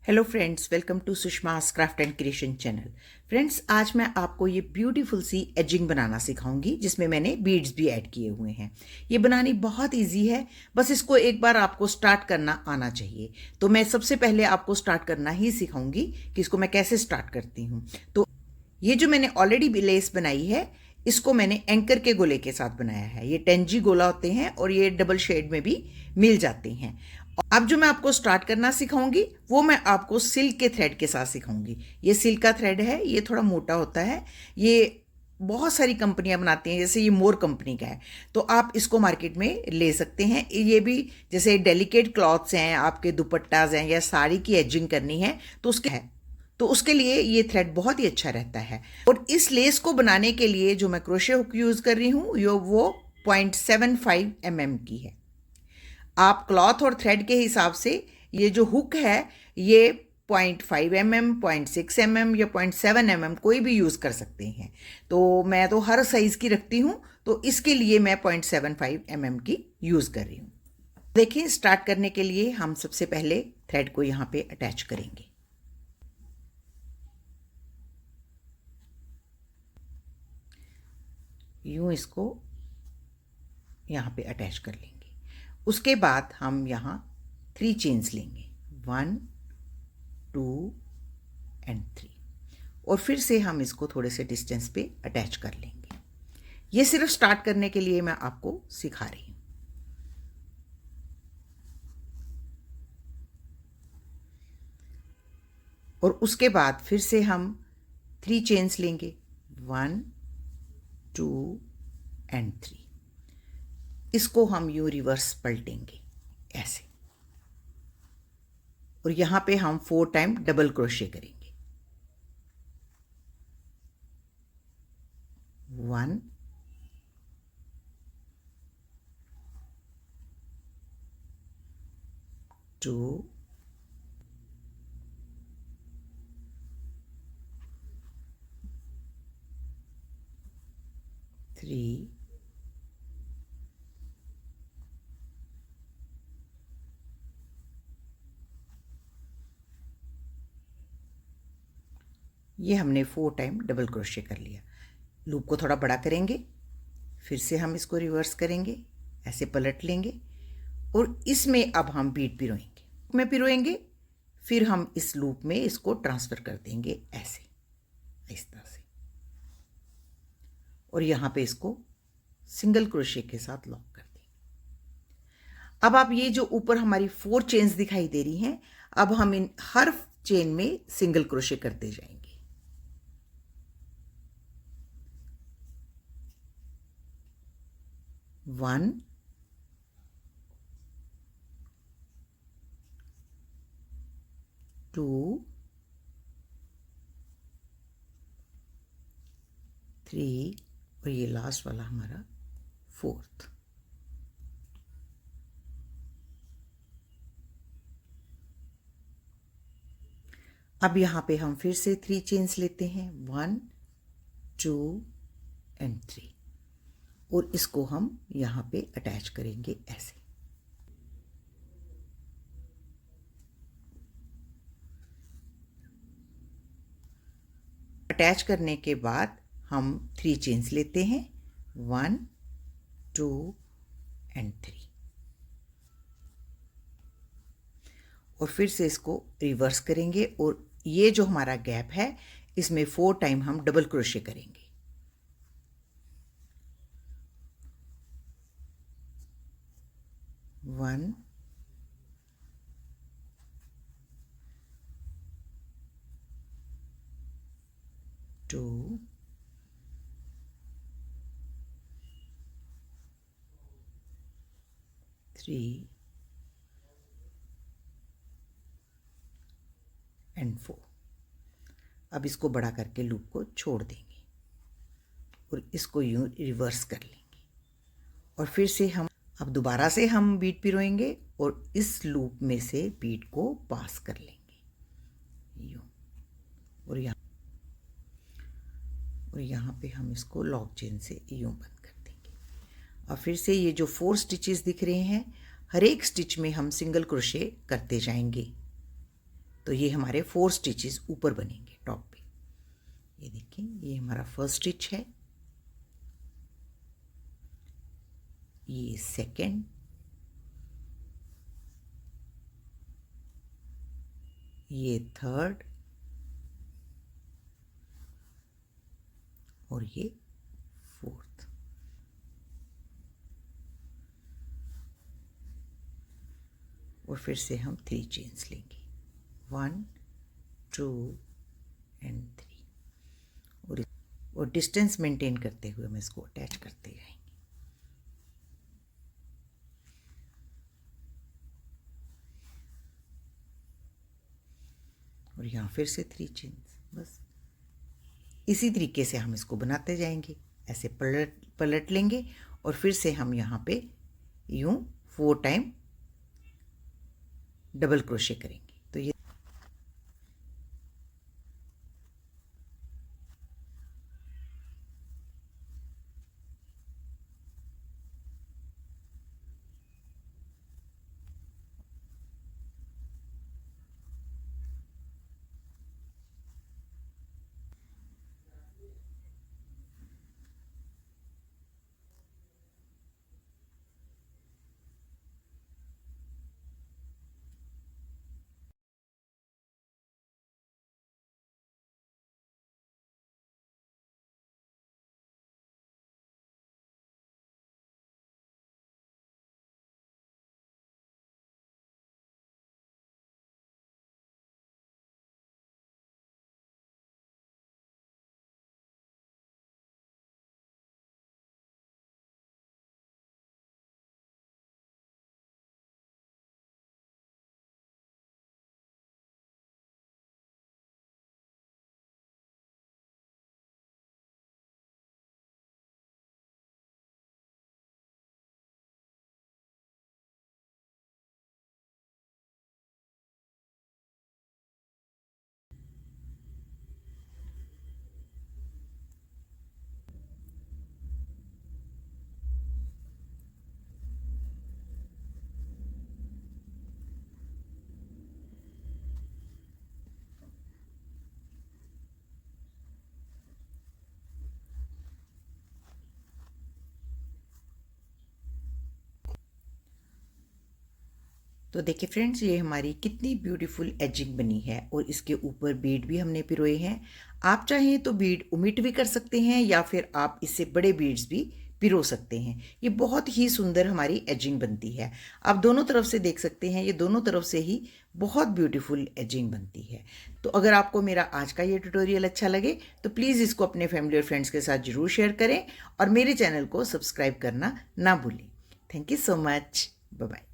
Hello friends, welcome to Sushma's craft and creation channel. Friends, आज मैं आपको ये ब्यूटीफुल सी एजिंग बनाना सिखाऊंगी जिसमें मैंने बीड्स भी ऐड किए हुए हैं। ये बनानी बहुत इजी है, बस इसको एक बार आपको स्टार्ट करना आना चाहिए। तो मैं सबसे पहले आपको स्टार्ट करना ही सिखाऊंगी कि इसको मैं कैसे स्टार्ट करती हूँ। तो ये जो मैंने ऑलरेडी लेस बनाई है, इसको मैंने एंकर के गोले के साथ बनाया है। ये 10G गोला होते हैं और ये डबल शेड में भी मिल जाते हैं। अब जो मैं आपको स्टार्ट करना सिखाऊंगी वो मैं आपको सिल्क के थ्रेड के साथ सिखाऊंगी। ये सिल्क का थ्रेड है, ये थोड़ा मोटा होता है। ये बहुत सारी कंपनियां बनाती हैं, जैसे ये मोर कंपनी का है, तो आप इसको मार्केट में ले सकते हैं। ये भी जैसे डेलिकेट क्लॉथ्स हैं, आपके दुपट्टाज हैं या साड़ी की एजिंग करनी है तो उसके लिए ये थ्रेड बहुत ही अच्छा रहता है। और इस लेस को बनाने के लिए जो मैं क्रोशे हुक यूज़ कर रही हूँ वो 0.75 mm की है। आप क्लॉथ और थ्रेड के हिसाब से ये जो हुक है ये 0.5 mm, 0.6 mm या 0.7 mm कोई भी यूज़ कर सकते हैं। तो मैं तो हर साइज़ की रखती हूँ, तो इसके लिए मैं 0.75 mm की यूज़ कर रही हूँ। देखिए, स्टार्ट करने के लिए हम सबसे पहले थ्रेड को यहाँ पे अटैच करेंगे। यूँ इसको यहाँ पे अटैच कर लेंगे। उसके बाद हम यहाँ 3 चेन्स लेंगे, 1 2 एंड 3, और फिर से हम इसको थोड़े से डिस्टेंस पे अटैच कर लेंगे। ये सिर्फ स्टार्ट करने के लिए मैं आपको सिखा रही हूँ। और उसके बाद फिर से हम 3 चेन्स लेंगे, 1 2 एंड 3। इसको हम यूं रिवर्स पलटेंगे ऐसे, और यहाँ पे हम 4 टाइम डबल क्रोशे करेंगे। 1 2 3 ये हमने 4 टाइम डबल क्रोशे कर लिया। लूप को थोड़ा बड़ा करेंगे, फिर से हम इसको रिवर्स करेंगे, ऐसे पलट लेंगे, और इसमें अब हम बीड पिरोएंगे। फिर हम इस लूप में इसको ट्रांसफ़र कर देंगे ऐसे, इस तरह से, और यहाँ पे इसको सिंगल क्रोशे के साथ लॉक कर देंगे। अब आप ये जो ऊपर हमारी 4 चेन्स दिखाई दे रही हैं, अब हम इन हर चेन में सिंगल क्रोशे करते जाएंगे। 1 2 3 और ये लास्ट वाला हमारा 4th। अब यहाँ पे हम फिर से 3 चेन्स लेते हैं, 1 2 एंड 3, और इसको हम यहाँ पे अटैच करेंगे ऐसे। अटैच करने के बाद हम 3 चेन्स लेते हैं, 1 2 एंड 3, और फिर से इसको रिवर्स करेंगे, और ये जो हमारा गैप है इसमें 4 टाइम हम डबल क्रोशे करेंगे। 1 2 3 एंड 4। अब इसको बड़ा करके लूप को छोड़ देंगे और इसको यूं रिवर्स कर लेंगे, और फिर से हम अब दोबारा से हम बीड पिरोएंगे और इस लूप में से बीड को पास कर लेंगे यूं, और यहाँ पे हम इसको लॉक चेन से यूं बंद कर देंगे। अब फिर से ये जो 4 स्टिचेस दिख रहे हैं, हर एक स्टिच में हम सिंगल क्रोशे करते जाएंगे। तो ये हमारे 4 स्टिचेस ऊपर बनेंगे टॉप पे। ये देखिए, ये हमारा फर्स्ट स्टिच है, ये सेकेंड, ये थर्ड और ये फोर्थ। और फिर से हम 3 चेन्स लेंगे, 1 2 एंड 3, और डिस्टेंस मेंटेन करते हुए हम इसको अटैच करते जाएंगे। और यहाँ फिर से 3 चेन्स। बस इसी तरीके से हम इसको बनाते जाएंगे। ऐसे पलट लेंगे और फिर से हम यहाँ पे यूं 4 टाइम डबल क्रोशे करेंगे। तो ये तो देखिए फ्रेंड्स, ये हमारी कितनी ब्यूटीफुल एजिंग बनी है और इसके ऊपर बीड भी हमने पिरोए हैं। आप चाहें तो बीड ओमिट भी कर सकते हैं या फिर आप इससे बड़े बीड्स भी पिरो सकते हैं। ये बहुत ही सुंदर हमारी एजिंग बनती है। आप दोनों तरफ से देख सकते हैं, ये दोनों तरफ से ही बहुत ब्यूटीफुल एजिंग बनती है। तो अगर आपको मेरा आज का ये ट्यूटोरियल अच्छा लगे तो प्लीज़ इसको अपने फैमिली और फ्रेंड्स के साथ ज़रूर शेयर करें और मेरे चैनल को सब्सक्राइब करना ना भूलें। Thank you so much. Bye bye.